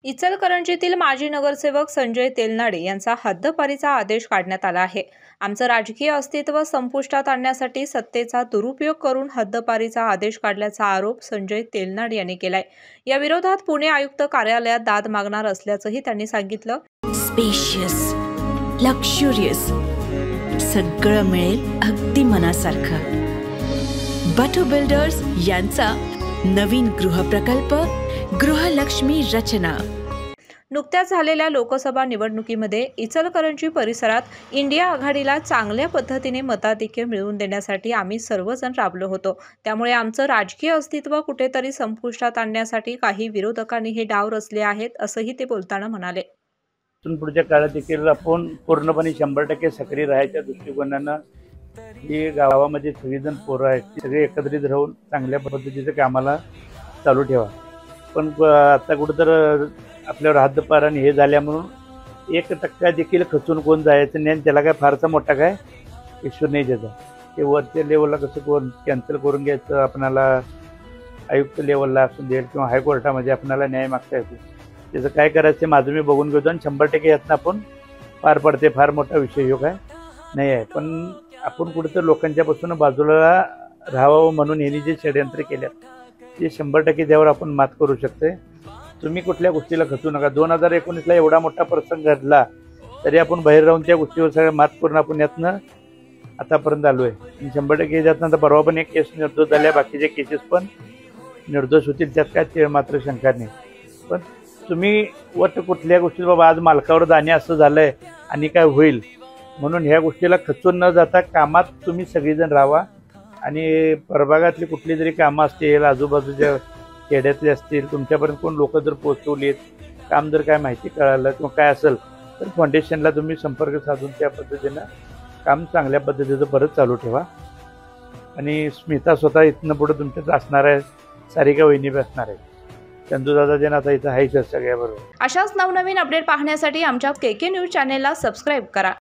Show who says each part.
Speaker 1: इचलकरंजीतील माजी नगरसेवक संजय तेलनाडे यांचा हद्दपारीचा आदेश काढण्यात आला आहे। आमचं राजकीय अस्तित्व संपुष्टात आणण्यासाठी सत्तेचा दुरुपयोग करून हद्दपारीचा आदेश काढल्याचा आरोप संजय तेलनाडे यांनी केलाय। या विरोधात पुणे आयुक्त कार्यालयात दाद मागणार असल्याचंही त्यांनी सांगितलं।
Speaker 2: स्पेशियस, लक्झुरियस, सगळं मिळेल अगदी मनासारखं। बटू बिल्डर्स यांचा नवीन गृहप्रकल्प गृहलक्ष्मी रचना।
Speaker 1: नुकत्याच झालेल्या लोकसभा निवडणुकीमध्ये इचलकरंजी परिसरात इंडिया आघाडीला चांगल्या पद्धतीने मताधिक्य मिळवून देण्यासाठी आम्ही सर्वजण राबलो होतो। त्यामुळे आमचं राजकीय अस्तित्व कुठेतरी संपुष्टात आणण्यासाठी काही विरोधकांनी हे डाव रचले आहेत, असंही ते बोलताना म्हणाले।
Speaker 3: पुढच्या काळात देखील आपण पूर्णपणे 100% सक्रिय राहायच्या दृष्टिकोनानं ही गावामध्ये सगळीजण पोरं आहेत, सगळे एकत्रित राहून चांगल्या पद्धतीचं कामाला चालू ठेवा। पण आता कुठंतर आपल्यावर हद्दपार आणि हे झाल्या म्हणून 1% देखील खचून कोण जायचं नाही। त्याला काय फारसा मोठा काय इश्यू नाही त्याचा। ते वरच्या लेवलला कसं कोण कॅन्सल करून घ्यायचं, आपणाला आयुक्त लेवलला असू दे किंवा हायकोर्टामध्ये आपल्याला न्याय मागता येतो। त्याचं काय करायचं माझं मी बघून घेतो आणि 100% यातनं आपण पार पडते। फार मोठा विषय योग आहे नाही आहे, पण आपण कुठंतर लोकांच्यापासून बाजूला राहावं म्हणून यांनी जे षडयंत्र केल्यात ते 100% त्यावर आपण मात करू शकते। तुम्ही कुठल्या गोष्टीला खचू नका। 2019ला एवढा मोठा प्रसंग घडला तरी आपण बाहेर राहून त्या गोष्टीवर सगळं मात करून आपण यातनं आतापर्यंत आलो आहे। 100% यातनं तर परवा पण एक केस निर्दोष झाल्या, बाकीचे केसेस पण निर्दोष होतील, त्यात काय मात्र शंका नाही। पण तुम्ही वट कुठल्या गोष्टी बाबा आज मालकावर जाणे असं झालंय आणि काय होईल म्हणून ह्या गोष्टीला खचून न जाता कामात तुम्ही सगळीजण राहा। आणि प्रभागातली कुठली जरी कामं असतील, आजूबाजूच्या खेड्यातले असतील, तुमच्यापर्यंत कोण लोक जर पोहोचवलीत, काम जर काय माहिती कळालं किंवा काय असेल तर फाउंडेशनला तुम्ही संपर्क साधून त्या पद्धतीनं काम चांगल्या पद्धतीचं परत चालू ठेवा। आणि स्मिता स्वतः इथनं पुढे तुमच्यात असणार आहे, सारिका वहिनी बी असणार आहे, चंदूदादा जे आता इथं आहेच सगळ्याबरोबर।
Speaker 1: अशाच नवनवीन अपडेट पाहण्यासाठी आमच्या KK न्यूज चॅनेलला सबस्क्राईब करा।